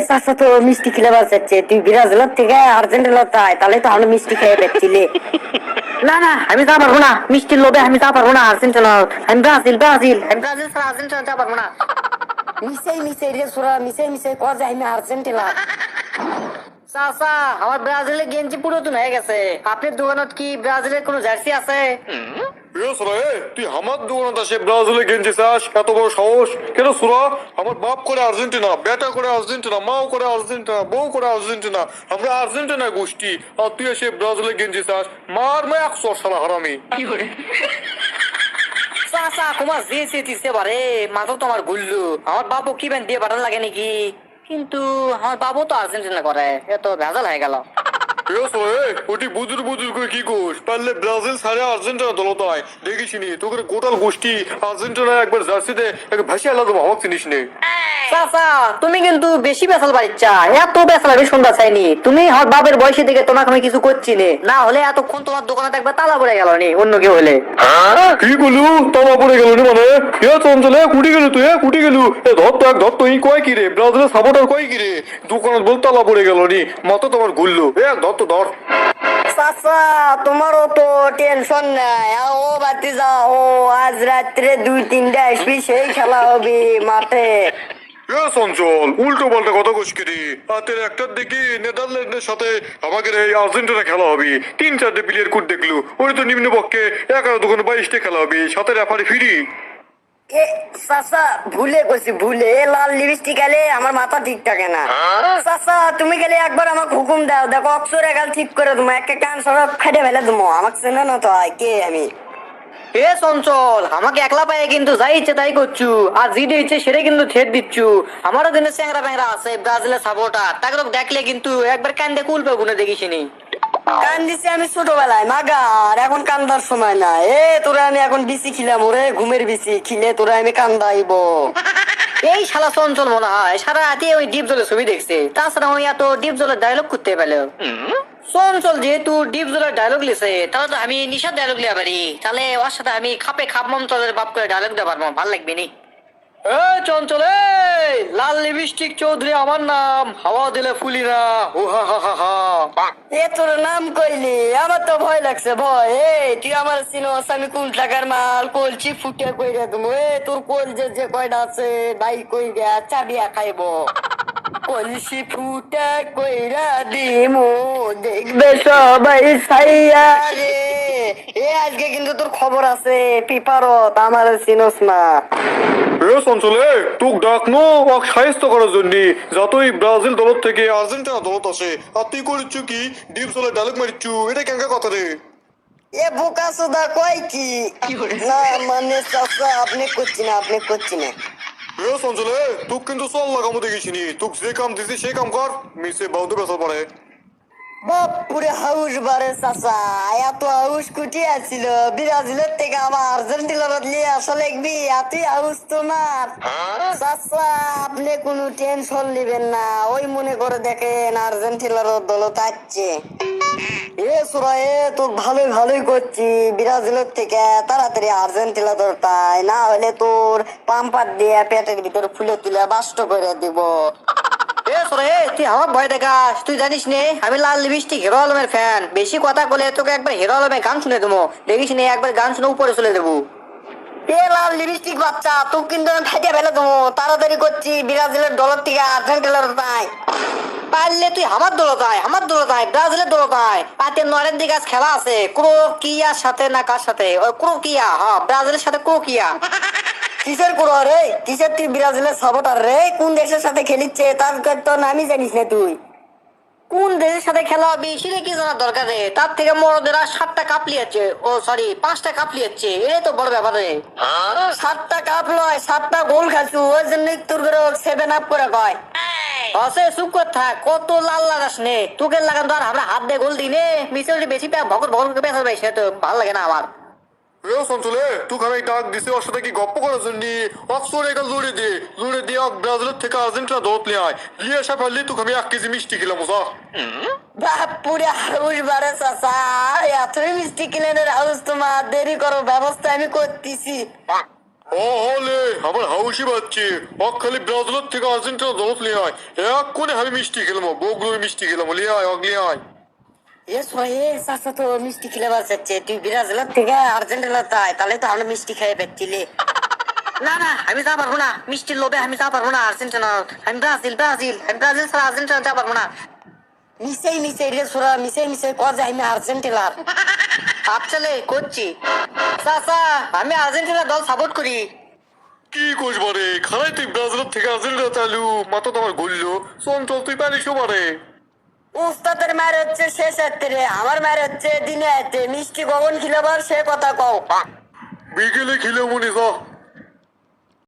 চাচা তো মিষ্টি খেলে বাঁচাচ্ছে, তুই ব্রাজিলের থেকে আর্জেন্টিনা তাই, তাহলে তো আমি মিষ্টি খেয়ে পেয়েছিলে। না না, আমি যা পারবো না মিষ্টির লোভে, আমি যা পারবো না আর্জেন্টিনা। আমি ব্রাজিল ছাড়া আর্জেন্টিনা যা পারবো না। মিশাই রে সোরা, মিশাই কয়া যায় আমি আর্জেন্টিনা। চাচা, আমার ব্রাজিলের গেঞ্জি পুরাতন হয়ে গেছে, আপনার দোকানত কি ব্রাজিলের কোনো জার্সি আছে? তুই আমার দোকানত আসে ব্রাজিলে গেঞ্জি চাস? এত বড় সাহস কেন সুরা? আমার বাপ করে আর্জেন্টিনা, বেটা করে আর্জেন্টিনা, মাও করে আর্জেন্টিনা, বউ করে আর্জেন্টিনা, আমরা আর্জেন্টিনা গোষ্ঠী, আর তুই এসে ব্রাজিলে গেঞ্জি চাস? মার মা একশো সালা হারামি। চাচা তোমার দিতে পারে, মাত্র তোমার গুল্লু, আমার বাবু কি ব্যান দিয়ে পাঠান লাগে নাকি? কিন্তু আমার বাবু তো আর্জেন্টিনা করে, এ তো ভেজাল হয়ে গেল। ওটি বুজুর বুজুর করে কি কোষ? পারলে ব্রাজিল ছাড়ে আর্জেন্টিনা দলতায় দেখিস নি তোকে গোটাল গোষ্ঠী আর্জেন্টিনা একবার জার্সিতে ভাসি আলাদা ভাবক চিনিস নে। চাচা তুমি কিন্তু বেশি বেসাল বাড়িচ্ছা, এত বেসাল আমি শুনতে চাইনি। তুমি আমার বাবের বয়সে দিকে তোমাকে আমি কিছু করছি না হলে এতক্ষণ তোমার দোকানে একবার তালা পড়ে গেল নি অন্য কেউ হলে। কি বলু তালা পড়ে গেল নি মানে? চঞ্চলে কুটি গেলু তুই, কুটি গেলু? ধর তো ই কয় কি রে, ব্রাজিলের সাপোর্টার কয় কি রে? দোকানত বল তালা পড়ে গেল নি, মাথা তোমার ঘুরলো। ধর তো ধর। চাচা তোমারও তো টেনশন নাই, ও বাতি যাও, আজ রাত্রে 2-3টা আসবি, সেই খেলা হবে মাঠে। চঞ্চল উল্টো পাল্টা কথা কইস রে? রাতের একটার দিকে নেদারল্যান্ডের সাথে আমাদের এই আর্জেন্টিনা খেলা হবে, 3-4টে প্লেয়ার কোড দেখলু, ওই তো নিম্নপক্ষে 11-22টা খেলা হবে, সাথে রেফারি ফ্রি। চাচা ভুলে কইছি, ভুলে লাল লিপস্টিক আলে আমার মাথা ঠিক থাকে না। চাচা তুমি গেলে একবার আমাকে হুকুম দাও, দেখো অক্ষরে গাল ঠিক করে দেবো, একটা কান সব ফেটে ফেলে দেবো, আমাকে চেনে না তো কে আমি। এ চঞ্চল, আমাকে একলা পায়ে কিন্তু যাই ইচ্ছে তাই করছু, আর জিডে ইচ্ছে সেটাই কিন্তু ছেড় দিচ্ছু। আমারও দিনে চ্যাংরা প্যাংরা আছে ব্রাজিলের সাপোর্টার, তাকে তো দেখলে কিন্তু একবার কান্দে কুলপে গুনে দেখিসনি। কান দিছি আমি ছোটবেলায় মাগার, এখন কান্দার সময় না। তোরা আমি এখন বিসি খিলাম, ওরে ঘুমের বিসি খিলে তোরা আমি কান্দাইব। এই শালা চঞ্চল মনে হয় সারা রাতে ওই ডিপ জলের ছবি দেখছে, তাছাড়া ওই এত ডিপ জলের ডায়লগ করতে পেলো। চঞ্চল যেহেতু ডিপ জলের ডায়লগ লিখছে, তাহলে তো আমি নিশার ডায়লগ লিয়া পারি, তাহলে ওর সাথে আমি খাপে খাপ মমতাজের বাপ করে ডায়লগ দিতে পারবো, ভাল লাগবে নি? চঞ্চল লাল লিপস্টিক চৌধুরী আমার নাম, হাওয়া দিলে ফুলি না, ও হা হা হা হা। এ তোর নাম কইলি আমার তো ভয় লাগছে, ভয়। তুই আমার চিনোস, আমি কোন টাকার মাল, কলছি ফুটে কইরা তুমি। তোর কল যে কয়টা আছে ভাই কই গা চাবিয়া খাইবো, কলসি ফুটে কইরা দিমু, দেখবে সবাই ছাইয়া রে। আজকে কিন্তু তোর খবর আছে পিপারত, আমার চিনোস না। চঞ্চলে তোক ডাকনো সাহিত্য করার জন্য, যতই ব্রাজিল দলত থেকে আর্জেন্টিনা দলত আসে, আর তুই করিচ্ছু কি ডিপ জলের ডায়লগ মারিচ্ছু? এটা কেন কথা রে? এ বোকা সুদা কয় কি? না মানে চাচা আপনি করছি না, আপনি করছি না। চঞ্চলে তোক কিন্তু চল লাগামো দেখিসনি, তোক যে কাম দিছি সেই কাম কর, মিশে বাউদে বেসা পড়ে। বাপুরে হাউস বারে চাচা, এত হাউস কুটি আছিল ব্রাজিলের থেকে আমার আর্জেন্টিনার নিয়ে আসা লাগবি, এতই হাউস তোমার। চাচা আপনি কোনো টেনশন নিবেন না, ওই মনে করে দেখেন আর্জেন্টিনার দল তাচ্ছে। সোরা তোর ভালোই করছি, ব্রাজিলের থেকে তাড়াতাড়ি আর্জেন্টিনা তোর তাই, না হলে তোর পাম্পার দিয়ে পেটের ভিতরে ফুলে তুলে বাস্ট করে দিব। তুই আমার ভয় দেখাস, তুই জানিস নে আমি লাল লিপস্টিক হিরো আলমের ফ্যান, বেশি কথা বলে তোকে একবার হিরো আলমের গান শুনে দেবো, দেখিস নে একবার গান শুনে উপরে চলে দেবো। লাল লিপস্টিক বাচ্চা তোকে কিন্তু আমি ফাটিয়ে ফেলে দেবো, তাড়াতাড়ি করছি ব্রাজিলের দলের থেকে আর্জেন্টিনার তাই। পারলে তুই আমার দলতায় ব্রাজিলের দলতায়, পাতে নরের দিকে আজ খেলা আছে ক্রোকিয়ার সাথে, না কার সাথে? ওই ক্রোকিয়া, হ্যাঁ ব্রাজিলের সাথে ক্রোকিয়া। কিসের করো রে, কিসের তুই ব্রাজিলের সাপোর্টার রে? কোন দেশের সাথে খেলিচ্ছে তার তো নামই জানিস না তুই? কোন দেশের সাথে খেলা হবে সেটা কি জানার দরকার রে? তার থেকে মরদেরা 7টা কাপ লিয়েছে, ও সরি 5টা কাপ লিয়েছে, এটাই তো বড় ব্যাপার রে। 7টা কাপ লয়, 7টা গোল খাচ্ছু, ওই জন্যই তোর করে 7 আপ করে কয়। আছে চুপ কর থাক, কত লাল লাগাস নে, তোকে লাগান তো আর আমরা হাত দিয়ে গোল দিই নে, মিশে বেশি ভগর করে পেছাল ভাই, সে তো ভালো লাগে না আমার। চঞ্চলে তোকে আমি ডাক দিছি ওর সাথে কি গপ্প করার জন্য, অক্সফোর্ড একা জুড়ে দিয়ে ব্রাজিলের থেকে আর্জেন্টিনা দৌড় নিয়ে আয়, নিয়ে আসা পারলি তোকে আমি 1 কেজি মিষ্টি খেলাম বুঝা। বাপুরে হাউস বারে চাচা, এতই মিষ্টি কিনে হাউস তোমার, দেরি করো ব্যবস্থা আমি করতেছি। হলে আমার হাউসি বাচ্চি খালি ব্রাজিলের থেকে আর্জেন্টিনা দলত লিয়ে আয় এক কোণে আমি মিষ্টি খেলাম বগুলোর মিষ্টি খেলাম লিয়ে আয় লিয়ে আয় এ সোয়ে চাচা তো মিষ্টি খেলে বাঁচাচ্ছে, তুই ব্রাজিলের থেকে আর্জেন্টিনা তাই, তাহলে তো আমরা মিষ্টি খেয়ে পেচ্ছিলি। না না, আমি যা পারবো না, মিষ্টির লোভে আমি যা পারবো না আর্জেন্টিনা, আমি ব্রাজিল ছাড়া আর্জেন্টিনা যা পারবো না। মিশাই রে সোরা, মিশাই কজ আমি আর্জেন্টিনার। আপচলে করছি চাচা, আমি আর্জেন্টিনা দল সাপোর্ট করি। কি কোচ বারে খারাই তুই ব্রাজিলের থেকে আর্জেন্টিনা চালু মাথা তোমার ঘুরলো চঞ্চল তুই পারিস বারে। উস্তাদের মায়ের হচ্ছে শেষ রাত্রে, আমার মায়ের হচ্ছে দিনে রাত্রে, মিষ্টি কখন খিলাবার সে কথা কও। বিকেলে খেলে মনে যা